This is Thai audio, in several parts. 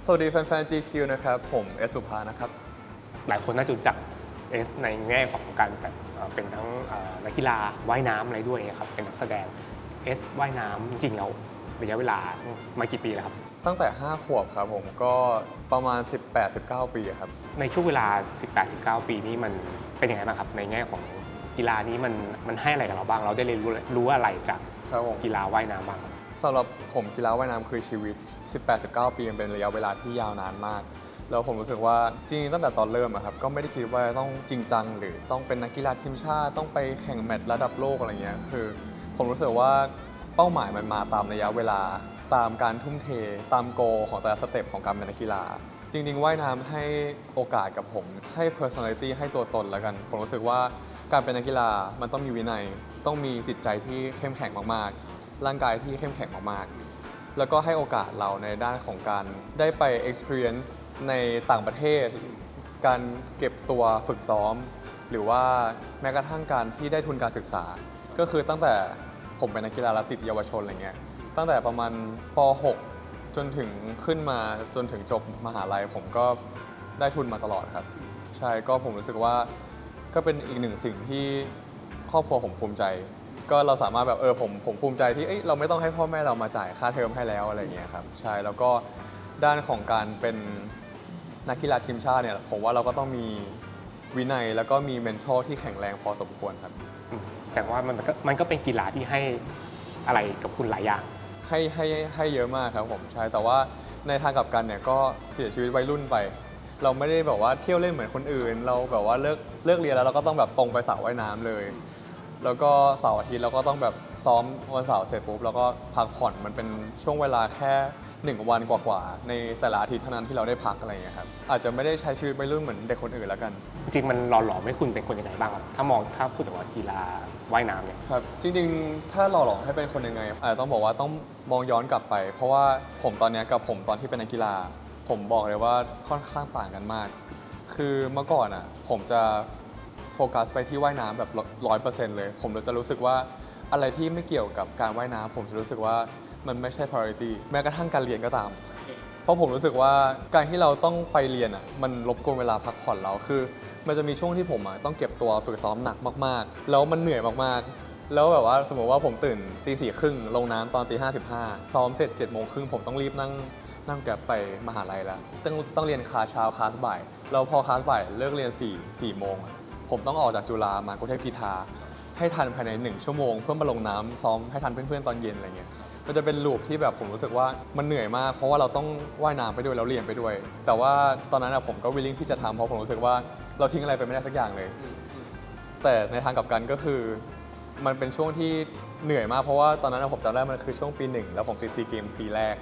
สวัสดีแฟนๆ GQ นะครับผมเอสสุภานะครับหลายคนน่าจะรู้จักเอสในแง่ของการแบบเป็นทั้งนักกีฬาว่ายน้ำอะไรด้วยครับเป็นนักแสดงเอสว่ายน้ำจริงๆแล้วระยะเวลามากี่ปีแล้วครับ ตั้งแต่5 ขวบครับผมก็ประมาณ 18-19 ปีครับในช่วงเวลา 18-19 ปีนี้มันเป็นยังไงบ้างครับในแง่ของกีฬานี้มันให้อะไรกับเราบ้างเราได้เรียนรู้อะไรจากครับผมกีฬาว่ายน้ำบ้างครับสำหรับผมกีฬาว่ายน้ำคือชีวิต 18-19 ปีมันเป็นระยะเวลาที่ยาวนานมากแล้วผมรู้สึกว่าจริงๆตั้งแต่ตอนเริ่มอะครับก็ไม่ได้คิดว่าต้องจริงจังหรือต้องเป็นนักกีฬาทีมชาติต้องไปแข่งแมตช์ระดับโลกอะไรเงี้ยคือผมรู้สึกว่าเป้าหมายมันมาตามระยะเวลาตามการทุ่มเทตามโกของแต่ละสเต็ปของการเป็นนักกีฬาจริงๆว่ายน้ำให้โอกาสกับผมให้ personality ให้ตัวตนแล้วกันผมรู้สึกว่าการเป็นนักกีฬามันต้องมีวินัยต้องมีจิตใจที่เข้มแข็งมากๆร่างกายที่เข้มแข็งมากๆแล้วก็ให้โอกาสเราในด้านของการได้ไป experience ในต่างประเทศการเก็บตัวฝึกซ้อมหรือว่าแม้กระทั่งการที่ได้ทุนการศึกษาก็คือตั้งแต่ผมเป็นนักกีฬาและติดเยาวชนอะไรเงี้ยตั้งแต่ประมาณป .6 จนถึงขึ้นมาจนถึงจบมหาลัยผมก็ได้ทุนมาตลอดครับใช่ก็ผมรู้สึกว่าก็เป็นอีกหนึ่งสิ่งที่ครอบครัวผมภูมิใจก็เราสามารถแบบผมภูมิใจที่เราไม่ต้องให้พ่อแม่เรามาจ่ายค่าเทอมให้แล้วอะไรเงี้ยครับใช่แล้วก็ด้านของการเป็นนักกีฬาทีมชาติเนี่ยผมว่าเราก็ต้องมีวินัยแล้วก็มีเมนทอลที่แข็งแรงพอสมควรครับแสดงว่ามันก็เป็นกีฬาที่ให้อะไรกับคุณหลายอย่างให้เยอะมากครับผมใช่แต่ว่าในทางกลับกันเนี่ยก็เสียชีวิตวัยรุ่นไปเราไม่ได้แบบว่าเที่ยวเล่นเหมือนคนอื่นเราแบบว่าเลิกเรียนแล้วเราก็ต้องแบบตรงไปสระว่ายน้ำเลยแล้วก็เสาร์อาทิตย์เราก็ต้องแบบซ้อมวันเสาร์เสร็จปุ๊บแล้วก็พักผ่อนมันเป็นช่วงเวลาแค่1 วันกว่าๆในแต่ละอาทิตย์เท่านั้นที่เราได้พักอะไรอย่างเงี้ยครับอาจจะไม่ได้ใช้ชีวิตวัยรุ่นเหมือนเด็กคนอื่นแล้วกันจริงๆมันหล่อหลอมให้คุณเป็นคนยังไงบ้างครับถ้าพูดถึงว่ากีฬาว่ายน้ำเนี่ยครับจริงๆถ้าหล่อหลอมให้เป็นคนยังไงอาจจะต้องบอกว่าต้องมองย้อนกลับไปเพราะว่าผมตอนนี้กับผมตอนที่เป็นนักกีฬาผมบอกเลยว่าค่อนข้างต่างกันมากคือเมื่อก่อนผมจะโฟกัสไปที่ว่ายน้ำแบบ100%เลยผมจะรู้สึกว่าอะไรที่ไม่เกี่ยวกับการว่ายน้ำผมจะรู้สึกว่ามันไม่ใช่ priority แม้กระทั่งการเรียนก็ตามเพราะผมรู้สึกว่าการที่เราต้องไปเรียนมันรบกวนเวลาพักผ่อนเราคือมันจะมีช่วงที่ผมต้องเก็บตัวฝึกซ้อมหนักมากๆแล้วมันเหนื่อยมากๆแล้วแบบว่าสมมติว่าผมตื่น4:30ลงน้ำตอน5:15ซ้อมเสร็จ7:30ผมต้องรีบนั่งแกร็บไปมหาลัยแล้วต้องเรียนคลาสเช้าคลาสบ่ายแล้วพอคลาสบ่ายเลิกเรียน4 โมงผมต้องออกจากจุฬามากรุงเทพกีฬาให้ทันภายใน1 ชั่วโมงเพื่อมาลงน้ำซ้อมให้ทันเพื่อนๆตอนเย็นอะไรเงี้ยมันจะเป็นลูปที่แบบผมรู้สึกว่ามันเหนื่อยมากเพราะว่าเราต้องว่ายน้ำไปด้วยแล้วเรียนไปด้วย แต่ว่าตอนนั้นผมก็วิลลิ่งที่จะทำเพราะผมรู้สึกว่าเราทิ้งอะไรไปไม่ได้สักอย่างเลยแต่ในทางกลับกันก็คือมันเป็นช่วงที่เหนื่อยมากเพราะว่าตอนนั้นผมจำได้มันคือช่วงปี 1แล้วผมติดซีเกมปีแรก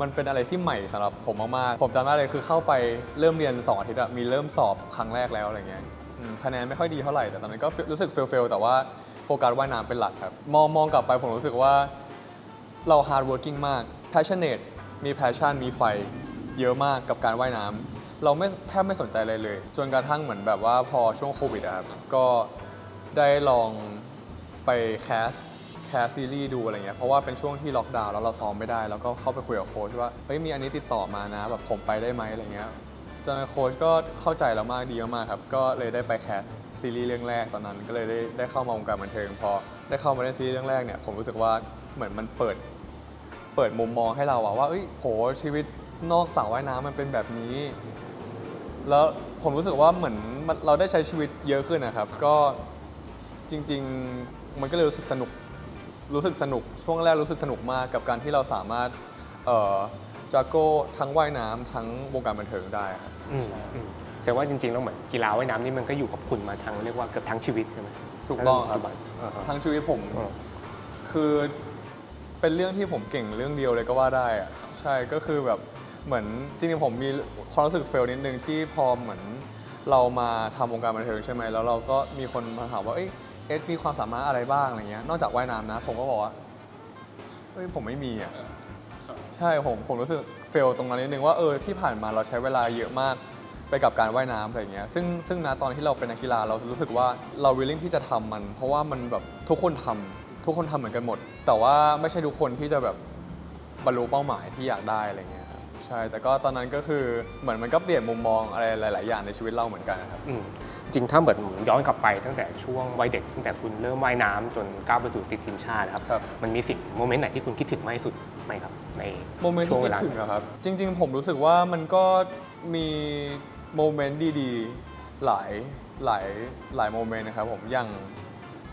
มันเป็นอะไรที่ใหม่สำหรับผมมากๆผมจำได้เลยคือเข้าไปเริ่มเรียน2 อาทิตย์มีเริ่มสอบครั้งแรกแล้วอะไรเงี้ยคะแนนไม่ค่อยดีเท่าไหร่แต่ตอนนั้นก็รู้สึกเฟลแต่ว่าโฟกัสว่ายน้ำเป็นหลักครับมองกลับไปผมรู้สึกว่าเรา hard working มาก passionate มี passion มีไฟเยอะมากกับการว่ายน้ำเราแทบไม่สนใจอะไรเลยจนกระทั่งเหมือนแบบว่าพอช่วงโควิดครับก็ได้ลองไปแคสซีรีส์ดูอะไรเงี้ยเพราะว่าเป็นช่วงที่ล็อกดาวน์แล้วเราซ้อมไม่ได้แล้วก็เข้าไปคุยกับโค้ชว่ามีอันนี้ติดต่อมานะแบบผมไปได้ไหมอะไรเงี้ยจนโค้ชก็เข้าใจเรามากดีมากครับก็เลยได้ไปแคสซีรีส์เรื่องแรกตอนนั้นก็เลยได้เข้ามาวงการบันเทิงพอได้เข้ามาเล่นซีรีส์เรื่องแรกเนี่ยผมรู้สึกว่าเหมือนมันเปิดมุมมองให้เราว่าโหชีวิตนอกสระว่ายน้ำมันเป็นแบบนี้แล้วผมรู้สึกว่าเหมือนเราได้ใช้ชีวิตเยอะขึ้นนะครับก็จริงๆมันก็เลยรู้สึกสนุกช่วงแรกรู้สึกสนุกมากกับการที่เราสามารถจากโก้ทั้งว่ายน้ำทั้งวงการบันเทิงได้ครับแสดงว่าจริงๆแล้วเหมือนกีฬาว่ายน้ำนี่มันก็อยู่กับคุณมาเรียกว่าเกือบทั้งชีวิตใช่ไหมถูกต้องครับทั้งชีวิตผมคือเป็นเรื่องที่ผมเก่งเรื่องเดียวเลยก็ว่าได้ใช่ก็คือแบบเหมือนจริงๆผมมีความรู้สึกเฟลนิดนึงที่พอเหมือนเรามาทำวงการบันเทิงใช่ไหมแล้วเราก็มีคนมาถามว่าเอสมีความสามารถอะไรบ้างอะไรเงี้ยนอกจากว่ายน้ำนะผมก็บอกว่าผมไม่มีใช่ผมรู้สึกเฟลตรงนั้นนิดนึงว่าที่ผ่านมาเราใช้เวลาเยอะมากไปกับการว่ายน้ำอะไรเงี้ยซึ่งนะตอนที่เราเป็นนักกีฬาเรารู้สึกว่าเราวิลลิ่งที่จะทำมันเพราะว่ามันแบบทุกคนทำเหมือนกันหมดแต่ว่าไม่ใช่ทุกคนที่จะแบบบรรลุเป้าหมายที่อยากได้อะไรเงี้ย ใช่แต่ก็ตอนนั้นก็คือเหมือนมันก็เปลี่ยนมุมมองอะไรหลาย ๆ อย่างในชีวิตเราเหมือนกันครับ จริงถ้าเหมือนย้อนกลับไปตั้งแต่ช่วงวัยเด็กตั้งแต่คุณเริ่มว่ายน้ำจนก้าวไปสู่ติดทีมชาติครับ ครับ มันมีสิ่งโมเมนต์ไหนที่คุณคิดถึงมากที่สุดไหมครับใน โมเมนต์ ช่ว ที่ งเว คิด ลา ถึงนะครับจริง ๆ ผมรู้สึกว่ามันก็มีโมเมนต์ดีๆหลายโมเมนต์นะครับผมอย่าง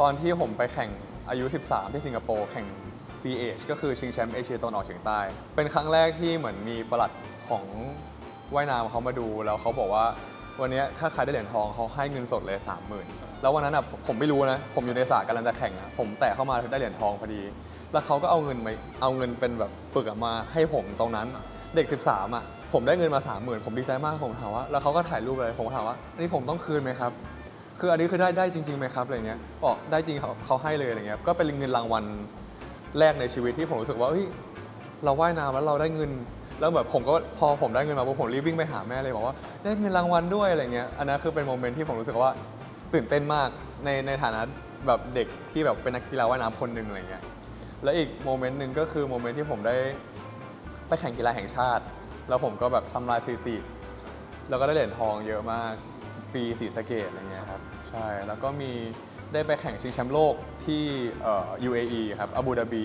ตอนที่ผมไปแข่งอายุ 13 ที่สิงคโปร์แข่ง CH ก็คือชิงแชมป์เอเชียตะวันออกเฉียงใต้ เป็นครั้งแรกที่เหมือนมีปลัดของว่ายน้ำเขามาดูแล้วเขาบอกว่าวันนี้ถ้าใครได้เหรียญทองเขาให้เงินสดเลย 30,000 แล้ววันนั้นอ่ะผมไม่รู้นะผมอยู่ในสระกำลังจะแข่งอ่ะผมแตะเข้ามาได้เหรียญทองพอดี แล้วเขาก็เอาเงินเป็นแบบปึกอะมาให้ผมตรงนั้นเด็ก 13อ่ะผมได้เงินมา 30,000 ผมดีใจมากผมถามว่าแล้วเขาก็ถ่ายรูปเลยผมถามว่าอันนี้ผมต้องคืนไหมครับคืออันนี้คือได้จริงๆไหมครับอะไรเงี้ยบอกได้จริงเขาให้เลยอะไรเงี้ยก็เป็นเงินรางวัลแรกในชีวิตที่ผมรู้สึกว่าเฮ้ยเราว่ายน้ำแล้วเราได้เงินแล้วแบบผมก็พอผมได้เงินมาปุ๊บผมรีบวิ่งไปหาแม่เลยบอกว่าได้เงินรางวัลด้วยอะไรเงี้ยอันนั้นคือเป็นโมเมนต์ที่ผมรู้สึกว่าตื่นเต้นมากในฐานะแบบเด็กที่แบบเป็นนักกีฬาว่ายน้ำคนหนึ่งอะไรเงี้ย และอีกโมเมนต์หนึ่งก็คือโมเมนต์ที่ผมได้ไปแข่งกีฬาแห่งชาติ แล้วผมก็แบบทำลายสถิติ แล้วก็ได้เหรียญทองเยอะมากปีศรีสะเกษอะไรเงี้ยครับใช่แล้วก็มีได้ไปแข่งชิงแชมป์โลกที่UAE ครับอาบูดาบี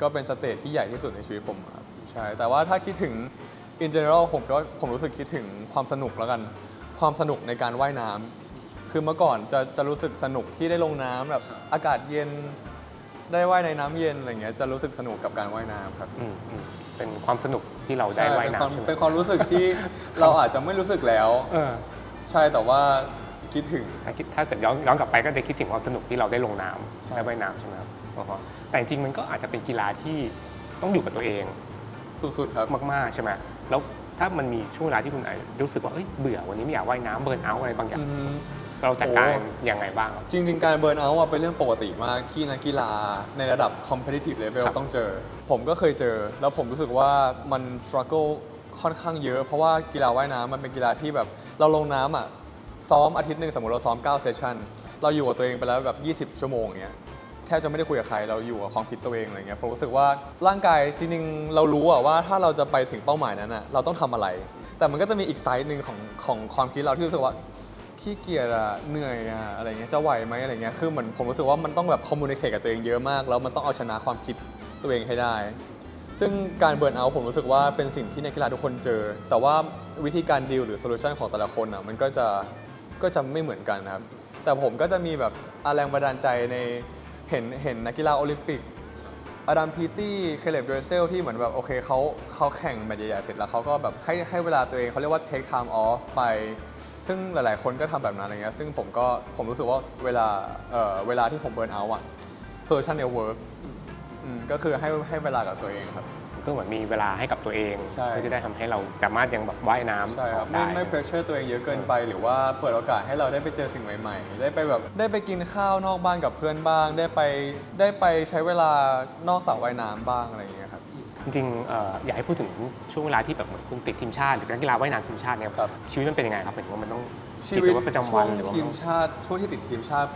ก็เป็นสเตจที่ใหญ่ที่สุดในชีวิตผมครับใช่แต่ว่าถ้าคิดถึง in general ผมรู้สึกคิดถึงความสนุกแล้วกันความสนุกในการว่ายน้ำคือเมื่อก่อนจะรู้สึกสนุกที่ได้ลงน้ำแบบอากาศเย็น ได้ว่ายในน้ำเย็นอะไรเงี้ยจะรู้สึกสนุกกับการว่ายน้ำครับ เป็นความสนุกที่เราได้ว่ายน้ำใช่ไหม เป็นความรู้สึกที่ เราอาจจะไม่รู้สึกแล้ว ใช่แต่ว่าคิดถึง ถ้าเกิดย้อนกลับไปก็จะคิดถึงความสนุกที่เราได้ลงน้ ใช่ ำได้ว่ายน้ำใช่ไหมครับอ๋อแต่จริงๆมันก็อาจจะเป็นกีฬาที่ต้องอยู่กับตัวเอง สุดๆครับ มากๆใช่ไหมแล้วถ้ามันมีช่วงเวลาที่คุณอาจรู้สึกว่าเอ้ยเบื่อวันนี้ไม่อยากว่ายน้ำเบิร์นเอาท์อะไรบางอย่าง เราจัดการยังไงบ้างครับ จริงๆ การเบิร์นเอาท์เป็นเรื่องปกติมากที่นักกีฬาในระดับ competitive level ครับ ต้องเจอ ผมก็เคยเจอ แล้วผมรู้สึกว่ามัน struggle ค่อนข้างเยอะ เพราะว่ากีฬาว่ายน้ำมันเป็นกีฬาที่แบบเราลงน้ำอ่ะซ้อมอาทิตย์หนึ่งสมมติเราซ้อม9เซสชั่นเราอยู่กับตัวเองไปแล้วแบบ20 ชั่วโมงอย่างเงี้ยแทบจะไม่ได้คุยกับใครเราอยู่กับความคิดตัวเองอะไรเงี้ยผมรู้สึกว่าร่างกายจริงๆเรารู้อะว่าถ้าเราจะไปถึงเป้าหมายนั้นอะเราต้องทำอะไร แต่มันก็จะมีอีกไซด์หนึ่งของความคิดเราที่รู้สึกว่า ขี้เกียจอะเหนื่อยอะอะไรเงี้ยจะไหวไหมอะไรเงี้ยคือเหมือนผมรู้สึกว่ามันต้องแบบคอมมูนิเคชกับตัวเองเยอะมากแล้วมันต้องเอาชนะความคิดตัวเองให้ได้ ซึ่งการเบิร์นเอาท์ผมรู้สึกว่าเป็นสิ่งที่นักกีฬาทุกคนเจอ แต่ว่าวิธีการดีลหรือโซลูชันของแต่ละคนอะมันก็จะไม่เหมือนกันนะครับแต่ผมก็จะมีแบบแรงบันดาลใจในเห็นนักกีฬาโอลิมปิกอดัมพีตี้เคเลบเดรเซลที่เหมือนแบบโอเคเขาแข่งแมตช์ใหญ่ๆเสร็จแล้วเขาก็แบบให้เวลาตัวเองเขาเรียกว่า take time off ไป ซึ่งหลายๆ คนก็ทำแบบนั้นอะไรเงี้ย ซึ่งผมรู้สึกว่าเวลาที่ผมเบิร์นเอาท์อะโซลูชันเนี่ยเวิร์กก็คือให้เวลากับตัวเองครับ ก็เหมือนมีเวลาให้กับตัวเอง ใช่ เพื่อจะได้ทำให้เราสามารถยังแบบว่ายน้ำ ใช่ครับ ได้ ไม่เพรสเชอร์ตัวเองเยอะเกินไป หรือว่าเปิดโอกาสให้เราได้ไปเจอสิ่งใหม่ๆ ได้ไปกินข้าวนอกบ้านกับเพื่อนบ้าง ได้ไปใช้เวลานอกสระว่ายน้ำบ้างอะไรอย่างเงี้ยครับ จริงๆอยากให้พูดถึงช่วงเวลาที่แบบเหมือนคุณติดทีมชาติหรือนักกีฬาว่ายน้ำทีมชาติเนี่ย ครับ ชีวิตมันเป็นยังไงครับหมายถึงว่ามันต้อง ชี กิ วิ จ ต วัตรประจำ ช่ วั วน ง หรือว่า ทีมชาติช่วงที่ติดทีมชาติ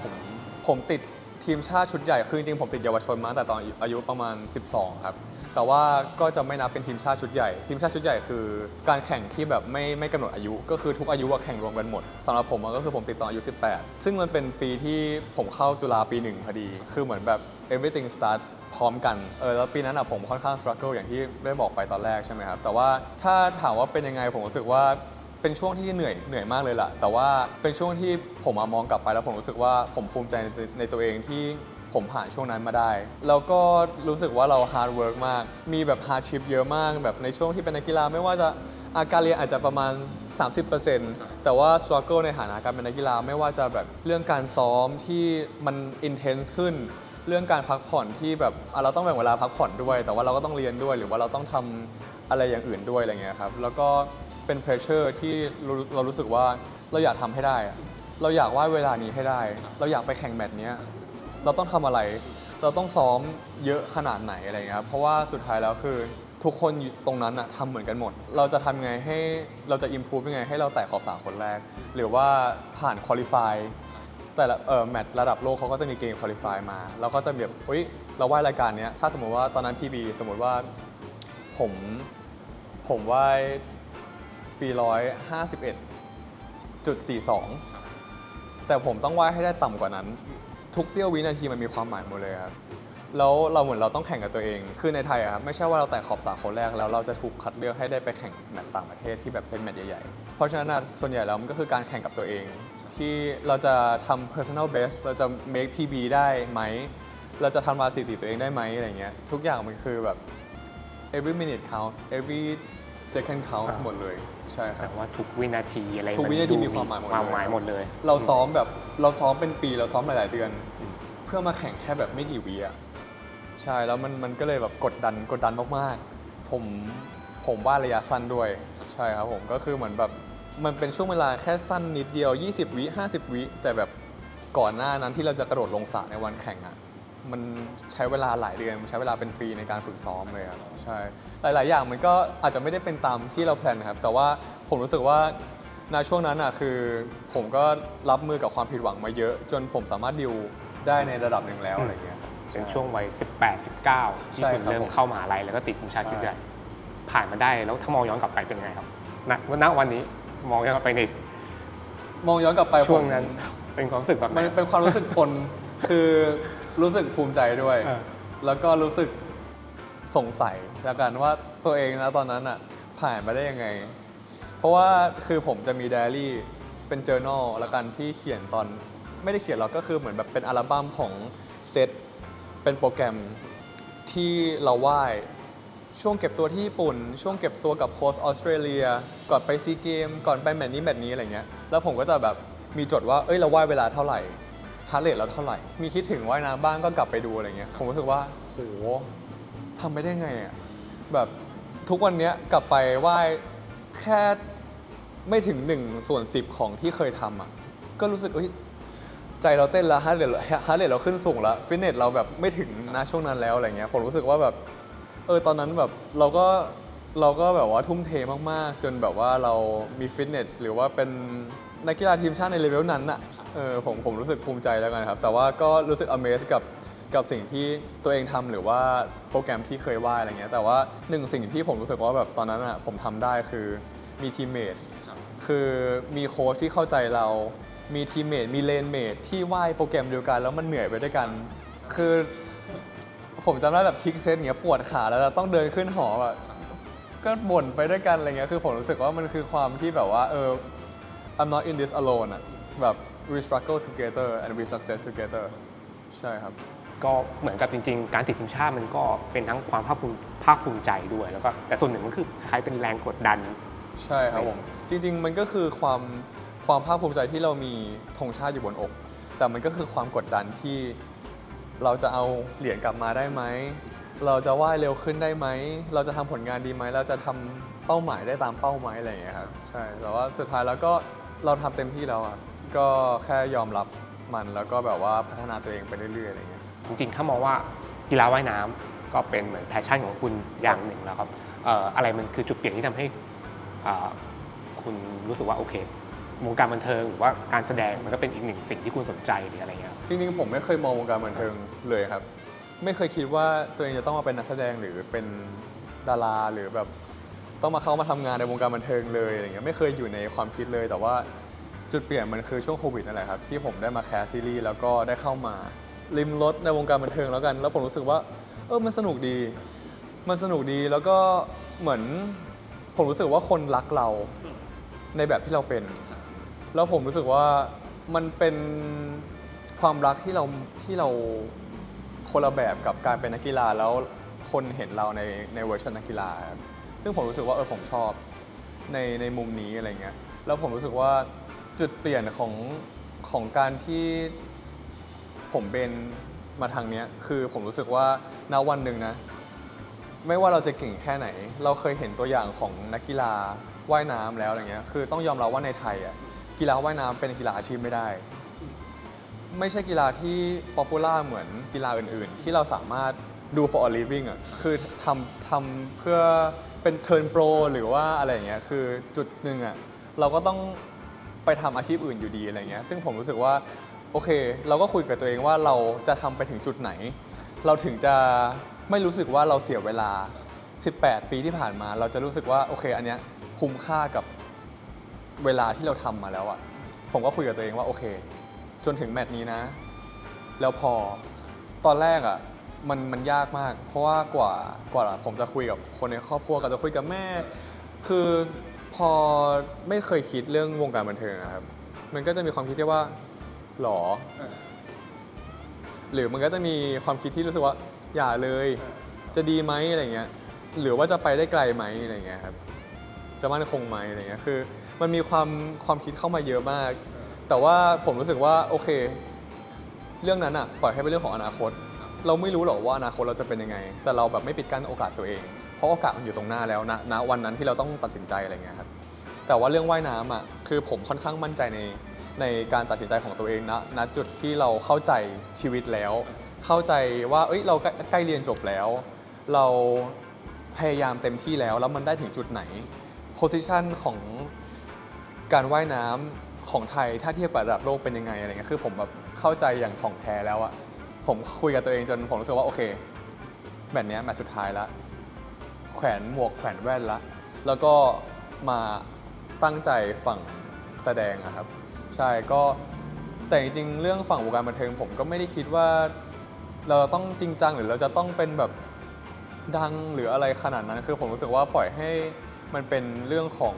ผมติดทีมชาติชุดใหญ่คือจริงๆผมติดเยาวชนมาตั้งแต่ตอนอายุประมาณ 12 ครับ แต่ว่าก็จะไม่นับเป็นทีมชาติชุดใหญ่ ทีมชาติชุดใหญ่คือการแข่งที่แบบไม่กำหนดอายุ ก็คือทุกอายุอะแข่งรวมกันหมดสำหรับผมอะก็คือผมติดตอนอายุ 18 ซึ่งมันเป็นปีที่ผมเข้าจุฬาปี1พอดี คือเหมือนแบบ everything start พร้อมกันแล้วปีนั้นอะผมค่อนข้าง struggle อย่างที่ได้บอกไปตอนแรกใช่ไหมครับแต่ว่าถ้าถามว่าเป็นยังไงผมรู้สึกว่าเป็นช่วงที่เหนื่อยมากเลยล่ะแต่ว่าเป็นช่วงที่ผมมองกลับไปแล้วผมรู้สึกว่าผมภูมิใจในตัวเองที่ผมผ่านช่วงนั้นมาได้ แล้วก็รู้สึกว่าเรา hard work มากมีแบบ hardship เยอะมากแบบในช่วงที่เป็นนักกีฬาไม่ว่าจะการเรียนอาจจะประมาณ 30%แต่ว่า struggle ในฐานะการเป็นนักกีฬาไม่ว่าจะแบบเรื่องการซ้อมที่มัน intense ขึ้น เรื่องการพักผ่อนที่แบบเราต้องแบ่งเวลาพักผ่อนด้วย แต่ว่าเราก็ต้องเรียนด้วยหรือว่าเราต้องทำอะไรอย่างอื่นด้วยอะไรเงี้ยครับแล้วก็เป็น pressure ที่เรารู้สึกว่าเราอยากทำให้ได้อะเราอยากว่าเวลานี้ให้ได้ เราอยากไปแข่งแมตช์เนี้ยเราต้องทำอะไร เราต้องซ้อมเยอะขนาดไหนอะไรเงี้ยครับเพราะว่าสุดท้ายแล้วคือทุกคนอยู่ตรงนั้นอะทำเหมือนกันหมด เราจะทำไงให้เราจะ improve ยังไงให้เราแตะขอบสามคนแรก หรือว่าผ่าน qualify แต่ละแมตช์ระดับโลกเขาก็จะมีเกมคุริฟายมาเราก็จะแบบเราว่ายรายการนี้ถ้าสมมติว่าตอนนั้น PB สมมติว่าผม ผมว่ายฟรี151.42แต่ผมต้องว่ายให้ได้ต่ำกว่านั้นทุกเสี้ยววินาทีมันมีความหมายหมดเลยครับแล้วเราเหมือนเราต้องแข่งกับตัวเองคือในไทยอะครับไม่ใช่ว่าเราแตะขอบสระคนแรกแล้วเราจะถูกคัดเลือกให้ได้ไปแข่งแมตช์ต่างประเทศที่แบบเป็นแมตช์ใหญ่ๆเพราะฉะนั้นส่วนใหญ่แล้วมันก็คือการแข่งกับตัวเองที่เราจะทำ personal best เราจะ make PB ได้ไหมเราจะทำลายสถิติตัวเองได้ไหมอะไรเงี้ยทุกอย่างมันคือแบบ every minute counts every second counts หมดเลยใช่ค แส รับ ดงว่าทุกวินาทีอะไร ทุกวินาที ดู มีความหมายหมดเลย ความหมายหมดเลย เราซ้อมเป็นปีเราซ้อมหลายๆเดือน เพื่อมาแข่งแค่แบบไม่กี่วิอ่ะใช่แล้วมันก็เลยแบบกดดันมากๆผมว่าระยะสั้นด้วยใช่ครับผมก็คือเหมือนแบบมันเป็นช่วงเวลาแค่สั้นนิดเดียว20 วิ50 วิแต่แบบก่อนหน้านั้นที่เราจะกระโดดลงสระในวันแข่งอ่ะมันใช้เวลาหลายเดือนมันใช้เวลาเป็นปีในการฝึกซ้อมเลยครับใช่หลายๆอย่างมันก็อาจจะไม่ได้เป็นตามที่เราแพลนนะครับแต่ว่าผมรู้สึกว่าในช่วงนั้นอ่ะคือผมก็รับมือกับความผิดหวังมาเยอะ จนผมสามารถดิวได้ในระดับหนึ่งแล้วอะไรเงี้ยครับ เป็นช่วงวัย18 19ที่ ใช่ คุณ ครับ เริ่ม ผม เข้ามหาลัยแล้วก็ติดทีมชาติ ใช่ ชุดใหญ่ผ่านมาได้แล้วถ้ามองย้อนกลับไปเป็นไงครับณวันนี้มองย้อนกลับไปใน มองย้อนกลับไป ช่วง ผม นั้นเป็นความรู้สึกแบบไห มันเป็นความรู้สึกปน คือรู้สึกภูมิใจด้วย เออ แล้วก็รู้สึกสงสัยแล้วกันว่าตัวเองนะตอนนั้นอ่ะผ่านมาได้ยังไง เพราะว่าคือผมจะมีไดอารี่เป็น journal แล้วกันที่เขียนตอนไม่ได้เขียนหรอกก็คือเหมือนแบบเป็นอัลบั้มของเซตเป็นโปรแกรมที่เราว่ายช่วงเก็บตัวที่ญี่ปุ่น ช่วงเก็บตัวกับโค้ชออสเตรเลียก่อนไปซีเกมก่อนไปแมตช์นี้อะไรเงี้ยแล้วผมก็จะแบบมีจดว่าเอ้ยเราว่ายเวลาเท่าไหร่ฮาร์ทเรทเราเท่าไหร่ มีคิดถึงว่ายน้ำบ้างก็กลับไปดูอะไรเงี้ยผมรู้สึกว่าโหทำไม่ได้ไงอ่ะแบบทุกวันเนี้ยกลับไปว่ายแค่ไม่ถึง1/10ของที่เคยทำอ่ะก็รู้สึกเอ้ยใจเราเต้นแล้วฮาร์ทเรทเราขึ้นสูงแล้วฟิตเนสเราแบบไม่ถึงณช่วงนั้นแล้วอะไรเงี้ยผมรู้สึกว่าแบบตอนนั้นแบบเราก็แบบว่าทุ่มเทมากๆจนแบบว่าเรามีฟิตเนสหรือว่าเป็นนักกีฬาทีมชาติในเลเวลนั้นอ่ะผมรู้สึกภูมิใจแล้วกันครับแต่ว่าก็รู้สึก amaze กับสิ่งที่ตัวเองทำหรือว่าโปรแกรมที่เคยว่ายอะไรเงี้ยแต่ว่าหนึ่งสิ่งที่ผมรู้สึกว่าแบบตอนนั้นอ่ะผมทำได้คือมีทีมเมทคือมีโค้ชที่เข้าใจเรา มีทีมเมทมีเลนเมทที่ว่ายโปรแกรมเดียวกันแล้วมันเหนื่อยไปด้วยกัน คือผมจำได้แบบคิกเซตอย่างเงี้ยปวดขาแล้วเราต้องเดินขึ้นหอแบบก็บ่นไปด้วยกันอะไรเงี้ยคือผมรู้สึกว่ามันคือความที่แบบว่าI'm not in this alone อะแบบ we struggle together and we success together ใช่ครับ ก็เหมือนกับจริงๆ การติดทีมชาติมันก็เป็นทั้งความภาคภูมิใจด้วยแล้วก็แต่ส่วนหนึ่งมันคือคล้ายๆเป็นแรงกดดัน ใช่ครับผมจริงๆมันก็คือความภาคภูมิใจที่เรามีธงชาติอยู่บนอก แต่มันก็คือความกดดันที่เราจะเอาเหรียญกลับมาได้ไหมเราจะว่ายเร็วขึ้นได้ไหมเราจะทำผลงานดีไหมเราจะทำเป้าหมายได้ตามเป้าหมายอะไรอย่างเงี้ยครับใช่แต่ว่าสุดท้ายแล้วก็เราทำเต็มที่แล้วอะก็แค่ยอมรับมันแล้วก็แบบว่าพัฒนาตัวเองไปเรื่อยๆอะไรอย่างเงี้ย จริงๆ ถ้ามองว่ากีฬาว่ายน้ำก็เป็นเหมือนแพชชั่นของคุณอย่างหนึ่งแล้วครับอะไรมันคือจุดเปลี่ยนที่ทำให้คุณรู้สึกว่าโอเควงการบันเทิงหรือว่าการแสดงมันก็เป็นอีกหนึ่งสิ่งที่คุณสนใจหรืออะไรเงี้ยครับ จริงๆผมไม่เคยมองวงการบันเทิงเลยครับ ไม่เคยคิดว่าตัวเองจะต้องมาเป็นนักแสดงหรือเป็นดาราหรือแบบต้องมาเข้ามาทำงานในวงการบันเทิงเลยอะไรเงี้ยไม่เคยอยู่ในความคิดเลย แต่ว่าจุดเปลี่ยนมันคือช่วงโควิดนั่นแหละครับที่ผมได้มาแคสซีรีส์แล้วก็ได้เข้ามาริมรถในวงการบันเทิงแล้วกัน แล้วผมรู้สึกว่ามันสนุกดีแล้วก็เหมือนผมรู้สึกว่าคนรักเราในแบบที่เราเป็น แล้วผมรู้สึกว่ามันเป็นความรักที่เราคนละแบบกับการเป็นนักกีฬาแล้วคนเห็นเราในเวอร์ชันนักกีฬาครับซึ่งผมรู้สึกว่าผมชอบในมุมนี้อะไรเงี้ยแล้วผมรู้สึกว่าจุดเปลี่ยนของการที่ผมเป็นมาทางเนี้ยคือผมรู้สึกว่าณวันหนึ่งนะไม่ว่าเราจะเก่งแค่ไหน เราเคยเห็นตัวอย่างของนักกีฬาว่ายน้ำแล้วอะไรเงี้ยคือต้องยอมรับว่าในไทยอ่ะกีฬาว่ายน้ำเป็นกีฬาอาชีพไม่ได้ ไม่ใช่กีฬาที่ป๊อปปูล่าเหมือนกีฬาอื่นๆ ที่เราสามารถดู for a living อ่ะคือทำเพื่อเป็น turn pro หรือว่าอะไรอย่างเงี้ยคือจุดหนึ่งอ่ะเราก็ต้องไปทำอาชีพอื่นอยู่ดีอะไรเงี้ยซึ่งผมรู้สึกว่าโอเคเราก็คุยกับตัวเองว่าเราจะทำไปถึงจุดไหน เราถึงจะไม่รู้สึกว่าเราเสียเวลา 18 ปีที่ผ่านมาเราจะรู้สึกว่าโอเคอันเนี้ยคุ้มค่ากับเวลาที่เราทำมาแล้วอะผมก็คุยกับตัวเองว่าโอเคจนถึงแมตช์นี้นะ แล้วพอตอนแรกอะมันยากมาก เพราะว่ากว่าผมจะคุยกับคนในครอบครัวก็จะคุยกับแม่ คือพอไม่เคยคิดเรื่องวงการบันเทิงอะครับมันก็จะมีความคิดที่ว่าหรอ หรือมันก็จะมีความคิดที่รู้สึกว่าอย่าเลยจะดีไหมอะไรเงี้ยหรือว่าจะไปได้ไกลไหมอะไรเงี้ยครับจะมั่นคงไหมอะไรเงี้ยคือมันมีความคิดเข้ามาเยอะมาก แต่ว่าผมรู้สึกว่าโอเค เรื่องนั้นอ่ะปล่อยให้เป็นเรื่องของอนาคต เราไม่รู้หรอกว่าอนาคตเราจะเป็นยังไง แต่เราแบบไม่ปิดกั้นโอกาสตัวเอง เพราะโอกาสมันอยู่ตรงหน้าแล้วณวันนั้นที่เราต้องตัดสินใจอะไรเงี้ยครับแต่ว่าเรื่องว่ายน้ำอ่ะคือผมค่อนข้างมั่นใจในการตัดสินใจของตัวเองณจุดที่เราเข้าใจชีวิตแล้ว เข้าใจว่าเอ้ยเราใกล้เรียนจบแล้ว เราพยายามเต็มที่แล้วมันได้ถึงจุดไหนโพสิชันของการว่ายน้ำของไทยถ้าเทียบกับระดับโลกเป็นยังไงอะไรเงี้ยคือผมแบบเข้าใจอย่างถ่องแท้แล้วอะผมคุยกับตัวเองจนผมรู้สึกว่าโอเคแบบเนี้ยแมตช์สุดท้ายละแขวนหมวกแขวนแว่นละแล้วก็มาตั้งใจฝั่งแสดงอะครับใช่ก็แต่จริงๆเรื่องฝั่งวงการบันเทิงผมก็ไม่ได้คิดว่าเราต้องจริงจังหรือเราจะต้องเป็นแบบดังหรืออะไรขนาดนั้นคือผมรู้สึกว่าปล่อยให้มันเป็นเรื่องของ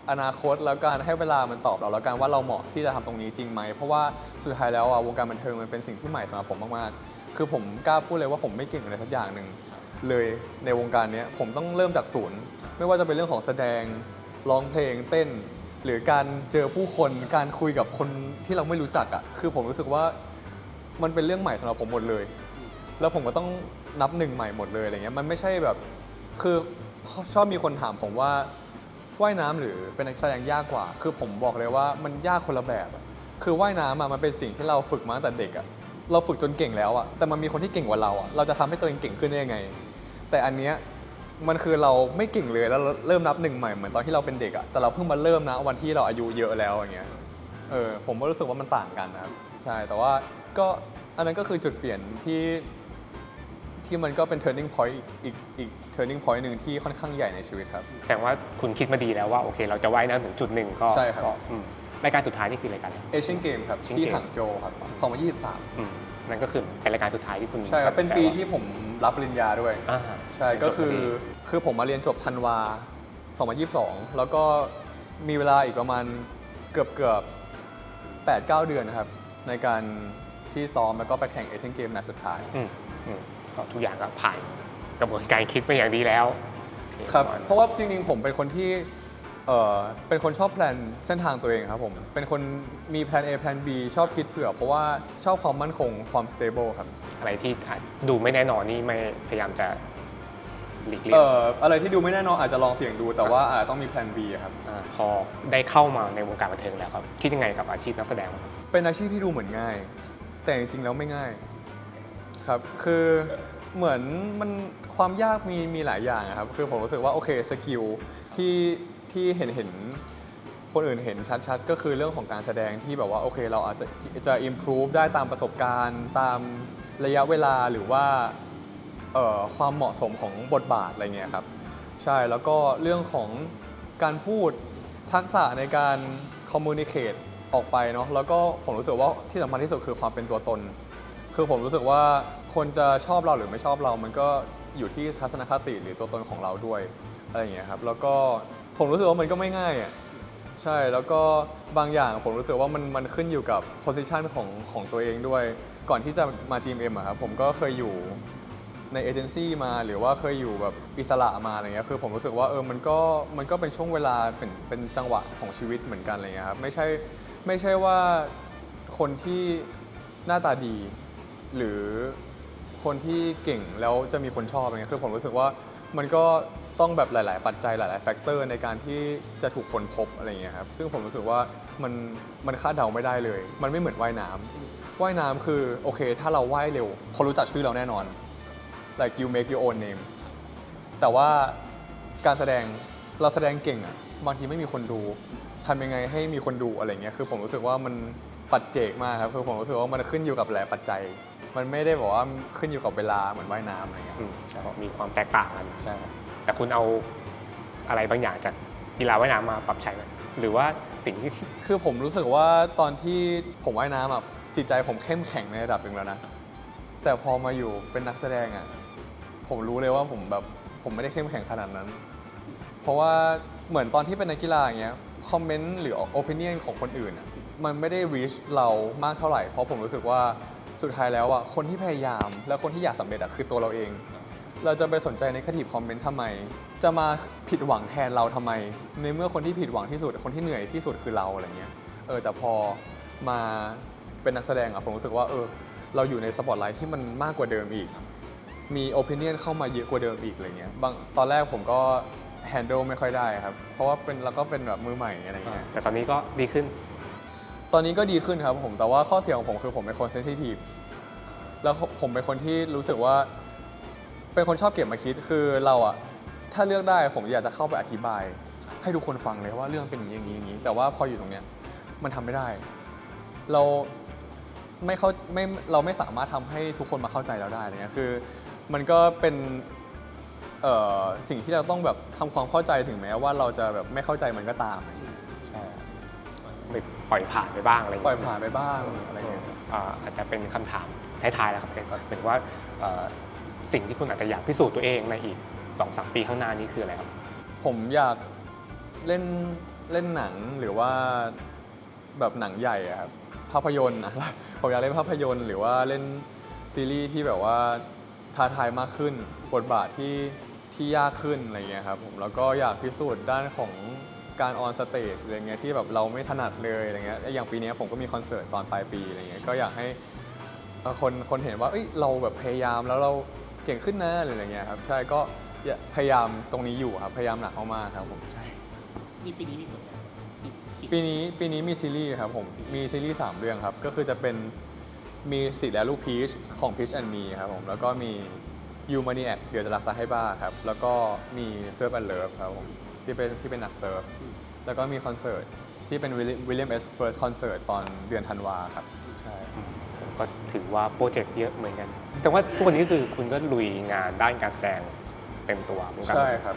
อนาคตแล้วการให้เวลามันตอบเราแล้วกันว่าเราเหมาะที่จะทำตรงนี้จริงไหมเพราะว่าสุดท้ายแล้ววงการบันเทิงมันเป็นสิ่งที่ใหม่สำหรับผมมากๆคือผมกล้าพูดเลยว่าผมไม่เก่งอะไรสักอย่างหนึ่งเลยในวงการนี้ผมต้องเริ่มจากศูนย์ไม่ว่าจะเป็นเรื่องของแสดงร้องเพลงเต้นหรือการเจอผู้คนการคุยกับคนที่เราไม่รู้จักอ่ะคือผมรู้สึกว่ามันเป็นเรื่องใหม่สำหรับผมหมดเลยแล้วผมก็ต้องนับหนึ่งใหม่หมดเลยอะไรเงี้ยมันไม่ใช่แบบคือชอบมีคนถามผมว่าว่ายน้ำหรือเป็นนักแสดงยากกว่าคือผมบอกเลยว่ามันยากคนละแบบคือว่ายน้ำมันเป็นสิ่งที่เราฝึกมาตั้งแต่เด็กอ่ะเราฝึกจนเก่งแล้วอ่ะแต่มันมีคนที่เก่งกว่าเราอ่ะเราจะทำให้ตัวเองเก่งขึ้นได้ยังไงแต่อันเนี้ยมันคือเราไม่เก่งเลยแล้วเริ่มนับหนึ่งใหม่เหมือนตอนที่เราเป็นเด็กอ่ะแต่เราเพิ่งมาเริ่มนะวันที่เราอายุเยอะแล้วอย่างเงี้ยผมก็รู้สึกว่ามันต่างกันนะครับใช่แต่ว่าก็อันนั้นก็คือจุดเปลี่ยนที่มันก็เป็น turning point อีก turning point หนึ่งที่ค่อนข้างใหญ่ในชีวิตครับแสดงว่าคุณคิดมาดีแล้วว่าโอเคเราจะว่ายน้ำถึงจุดหนึ่งก็ใช่ครับรายการสุดท้ายนี่คือรายการ เอเชียนเกมครับที่หางโจวครับ2023นั่นก็คือเป็นรายการสุดท้ายที่คุณใช่ครับเป็นปีที่ผมรับปริญญาด้วยใช่ก็คือผมมาเรียนจบธันวา2022แล้วก็มีเวลาอีกประมาณเกือบ8-9 เดือนนะครับในการที่ซ้อมแล้วก็ไปแข่งเอเชียนเกมแมตช์สุดท้ายก็ทุกอย่างก็ผ่านกระบวนการคิดมาอย่างดีแล้วครับเพราะว่าจริงๆผมเป็นคนที่เป็นคนชอบแพลนเส้นทางตัวเองครับผมเป็นคนมีแพลน A แพลน B ชอบคิดเผื่อเพราะว่าชอบความมั่นคงความ stable ครับอะไรที่ดูไม่แน่นอนนี่ไม่พยายามจะหลีกเลี่ยงอะไรที่ดูไม่แน่นอนอาจจะลองเสี่ยงดูแต่ว่าต้องมีแพลน B ครับพอได้เข้ามาในวงการบันเทิงแล้วครับคิดยังไงกับอาชีพนักแสดงเป็นอาชีพที่ดูเหมือนง่ายแต่จริงๆแล้วไม่ง่ายครับคือเหมือนมันความยากมีหลายอย่างครับคือผมรู้สึกว่าโอเคสกิลที่เห็นคนอื่นเห็นชัดๆก็คือเรื่องของการแสดงที่แบบว่าโอเคเราอาจจะ improve ได้ตามประสบการณ์ตามระยะเวลาหรือว่าความเหมาะสมของบทบาทอะไรเงี้ยครับใช่แล้วก็เรื่องของการพูดทักษะในการ communicate ออกไปเนาะแล้วก็ผมรู้สึกว่าที่สำคัญที่สุดคือความเป็นตัวตนคือผมรู้สึกว่าคนจะชอบเราหรือไม่ชอบเรามันก็อยู่ที่ทัศนคติหรือตัวตนของเราด้วยอะไรอย่างเงี้ยครับแล้วก็ผมรู้สึกว่ามันก็ไม่ง่ายอ่ะใช่แล้วก็บางอย่างผมรู้สึกว่ามันขึ้นอยู่กับ position ของตัวเองด้วยก่อนที่จะมา GMM อะครับผมก็เคยอยู่ในเอเจนซี่มาหรือว่าเคยอยู่แบบอิสระมาอะไรเงี้ยคือผมรู้สึกว่ามันก็เป็นช่วงเวลาเป็นจังหวะของชีวิตเหมือนกันอะไรเงี้ยครับไม่ใช่ว่าคนที่หน้าตาดีหรือคนที่เก่งแล้วจะมีคนชอบอะไรเงี้ยคือผมรู้สึกว่ามันก็ต้องแบบหลายๆปัจจัยหลายๆแฟกเตอร์ในการที่จะถูกคนพบอะไรเงี้ยครับซึ่งผมรู้สึกว่ามันคาดเดาไม่ได้เลยมันไม่เหมือนว่ายน้ำคือโอเคถ้าเราว่ายเร็วคนรู้จักชื่อเราแน่นอน like you make your own name แต่ว่าการแสดงเราแสดงเก่งอ่ะบางทีไม่มีคนดูทำยังไงให้มีคนดูอะไรเงี้ยคือผมรู้สึกว่า ปัจเจกมากครับคือผมรู้สึกว่ามันขึ้นอยู่กับหลายปัจจัย มันไม่ได้บอกว่าขึ้นอยู่กับเวลาเหมือนว่ายน้ำอะไรเงี้ย ใช่เพราะมีความแตกต่างกัน ใช่ครับ แต่คุณเอาอะไรบางอย่างจากกีฬาว่ายน้ำมาปรับใช้ไหมหรือว่าสิ่งที่ คือผมรู้สึกว่าตอนที่ผมว่ายน้ำอะจิตใจผมเข้มแข็งในระดับหนึ่งแล้วนะแต่พอมาอยู่เป็นนักแสดงอะผมรู้เลยว่าผมไม่ได้เข้มแข็งขนาดนั้น เพราะว่าเหมือนตอนที่เป็นนักกีฬาอย่างเงี้ยคอมเมนต์หรือโอปิเนียนของคนอื่นอะมันไม่ได้ reach เรามากเท่าไหร่เพราะผมรู้สึกว่าสุดท้ายแล้วอะคนที่พยายามและคนที่อยากสำเร็จอะคือตัวเราเอง เราจะไปสนใจในคติคอมเมนต์ทำไม จะมาผิดหวังแทนเราทำไม ในเมื่อคนที่ผิดหวังที่สุดคนที่เหนื่อยที่สุดคือเราอะไรเงี้ยแต่พอมาเป็นนักแสดงอะผมรู้สึกว่าเราอยู่ในสปอตไลท์ที่มันมากกว่าเดิมอีก มีโอปิเนียนเข้ามาเยอะกว่าเดิมอีกอะไรเงี้ยตอนแรกผมก็แฮนด์ลไม่ค่อยได้ครับ เพราะว่าเราก็เป็นแบบมือใหม่อะไรเงี้ย แต่ตอนนี้ก็ดีขึ้น ตอนนี้ก็ดีขึ้นครับผม แต่ว่าข้อเสียของผมคือผมเป็นคนเซนซิทีฟ แล้วผมเป็นคนที่รู้สึกว่า เป็นคนชอบเก็บมาคิด คือเราอะถ้าเลือกได้ผมอยากจะเข้าไปอธิบาย ให้ทุกคนฟังเลยว่าเรื่องเป็นอย่างนี้อย่างนี้ แต่ว่าพออยู่ตรงเนี้ยมันทำไม่ได้ เราเราไม่สามารถทำให้ทุกคนมาเข้าใจเราได้อะไรเงี้ยคือมันก็เป็นสิ่งที่เราต้องแบบทำความเข้าใจถึงแม้ว่าเราจะแบบไม่เข้าใจมันก็ตามใช่ครับ ปล่อยผ่านไปบ้างอะไรอย่าง ปล่อย เงี้ย ผ่านไปบ้างอะไรเงี้ย อาจจะเป็นคำถามท้ายๆแล้วครับเป็นว่าสิ่งที่คุณอาจจะอยากพิสูจน์ตัวเองในอีก 2-3 ปีข้างหน้านี้คืออะไรครับ ผมอยากเล่นหนังหรือว่าแบบหนังใหญ่อะครับภาพยนตร์นะ ผมอยากเล่นภาพยนตร์หรือว่าเล่นซีรีส์ที่แบบว่าท้าทายมากขึ้นบทบาทที่ยากขึ้นอะไรเงี้ยครับผมแล้วก็อยากพิสูจน์ด้านของการออนสเตจอะไรเงี้ยที่แบบเราไม่ถนัดเลยอะไรเงี้ยอย่างปีนี้ผมก็มีคอนเสิร์ตตอนปลายปีอะไรเงี้ยก็อยากให้คนเห็นว่าเอ้ยเราแบบพยายามแล้วเราเก่งขึ้นนะอะไรเงี้ยครับใช่ก็พยายามตรงนี้อยู่ครับพยายามหนักมากๆครับผมใช่ นี่ปีนี้มีผลงาน ปีนี้มีซีรีส์ครับผมมีซีรีส์3เรื่องครับก็คือจะเป็นมีสิทธิ์และลูกพีชของ Peach and Me ครับผมแล้วก็มี You Maniac เดี๋ยวจะรักษาให้บ้าครับแล้วก็มี Surf and Love ครับผมที่เป็นหนักเซิร์ฟแล้วก็มีคอนเสิร์ตที่เป็น William S First Concert ตอนเดือนธันวาครับใช่ ก็ถือว่าโปรเจกต์เยอะเหมือนกันแสดงว่าทุกวันนี้คือคุณก็ลุยงานด้านการแสดงเต็มตัวเหมือนกัน ใช่ครับ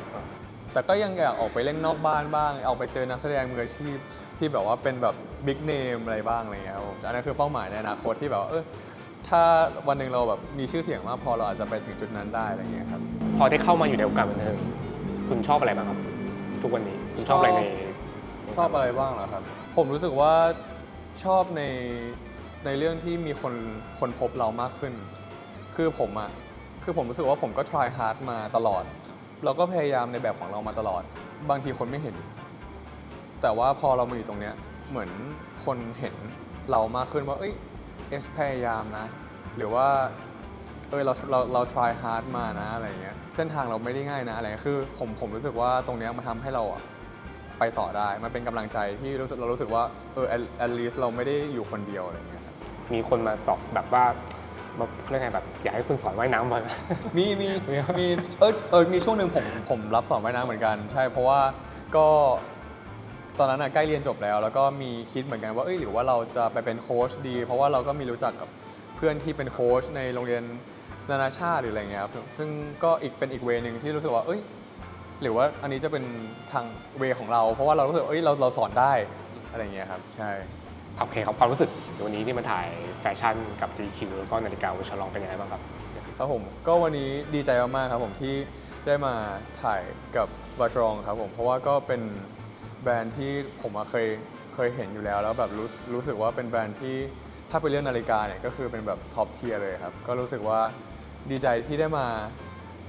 แต่ก็ยังอยากออกไปเล่นนอกบ้านบ้างออกไปเจอนักแสดงมืออาชีพที่แบบว่าเป็นแบบบิ๊กเนมอะไรบ้างอะไรเงี้ยครับผมอันนั้นคือเป้าหมายในอนาคตที่แบบว่าถ้าวันหนึ่งเราแบบมีชื่อเสียงมากพอเราอาจจะไปถึงจุดนั้นได้อะไรเงี้ยครับ พอได้เข้ามาอยู่ในวงการบันเทิงคุณชอบอะไรบ้างครับ ทุกวันนี้คุณชอบอะไรใน ชอบอะไรบ้างเหรอครับ ผมรู้สึกว่าชอบในเรื่องที่มีคนพบเรามากขึ้น คือผมรู้สึกว่าผมก็ try hard มาตลอด เราก็พยายามในแบบของเรามาตลอด บางทีคนไม่เห็น แต่ว่าพอเรามาอยู่ตรงเนี้ยเหมือนคนเห็นเรามากขึ้นว่าเอ้ยเอสพยายามนะ หรือว่าเรา try hard มานะอะไรเงี้ยเส้นทางเราไม่ได้ง่ายนะอะไรเงี้ยคือผมรู้สึกว่าตรงเนี้ยมันทำให้เราอะไปต่อได้มันเป็นกำลังใจที่เรารู้สึกว่าat least เราไม่ได้อยู่คนเดียวอะไรเงี้ยครับ มีคนมาสอบแบบว่าเขาเรียกไงแบบอยากให้คุณสอนว่ายน้ำบ่อยไหม มีช่วงหนึ่งผมรับสอนว่ายน้ำเหมือนกันใช่เพราะว่าก็ตอนนั้นใกล้เรียนจบแล้วก็มีคิดเหมือนกันว่าหรือว่าเราจะไปเป็นโค้ชดี เพราะว่าเราก็มีรู้จักกับเพื่อนที่เป็นโค้ชในโรงเรียนนานาชาติหรืออะไรเงี้ยครับซึ่งก็เป็นอีกเวนึงที่รู้สึกว่าหรือว่าอันนี้จะเป็นทางเวของเรา เพราะว่าเรารู้สึกเราสอนได้อะไรเงี้ยครับใช่ โอเคครับความรู้สึกวันนี้ที่มาถ่ายแฟชั่นกับ GQ แล้วก็นาฬิกาวิชลองเป็นยังไงบ้างครับ ครับผมก็วันนี้ดีใจมากๆครับผมที่ได้มาถ่ายกับวัชรองครับผมเพราะว่าก็เป็นแบรนด์ที่ผมเคยเห็นอยู่แล้วแบบรู้สึกว่าเป็นแบรนด์ที่ถ้าเป็นเรื่องนาฬิกาเนี่ยก็คือเป็นแบบท็อปเทียร์เลยครับก็รู้สึกว่าดีใจที่ได้มา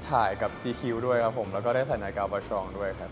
ถ่ายกับ GQ ด้วยครับผมแล้วก็ได้ใส่นาฬิกาวัชรองด้วยครับ